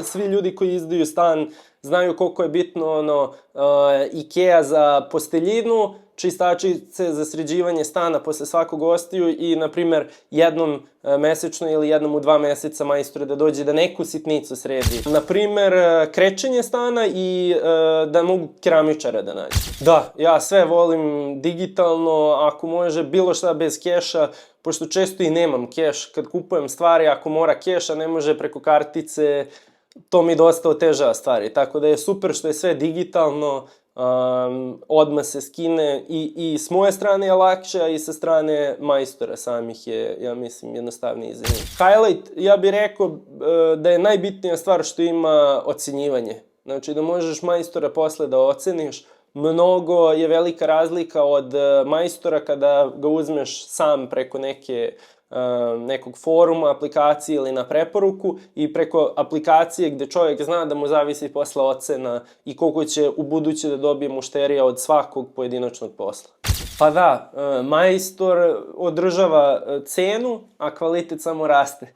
Svi ljudi koji izdaju stan znaju koliko je bitno Ikea za posteljinu, čistačice za sređivanje stana posle svakog gostiju i, na primer, jednom mesečno ili jednom u 2 meseca majstor da dođe da neku sitnicu sredi. Na primer, krečenje stana i da mogu keramičara da nađe. Da, ja sve volim digitalno, ako može bilo šta bez keša, pošto često i nemam keš. Kad kupujem stvari, ako mora keša, ne može preko kartice, to mi dosta otežava stvari. Tako da je super što je sve digitalno, odmah se skine i s moje strane je lakše, a i sa strane majstora samih je, ja mislim, jednostavniji za njih. Highlight, ja bih rekao da je najbitnija stvar što ima ocenjivanje. Znači da možeš majstora posle da oceniš. Mnogo je velika razlika od majstora kada ga uzmeš sam preko nekog foruma, aplikacije ili na preporuku i preko aplikacije gde čovjek zna da mu zavisi posle ocena i koliko će u buduće da dobije mušterija od svakog pojedinačnog posla. Pa da, majstor održava cenu, a kvalitet samo raste.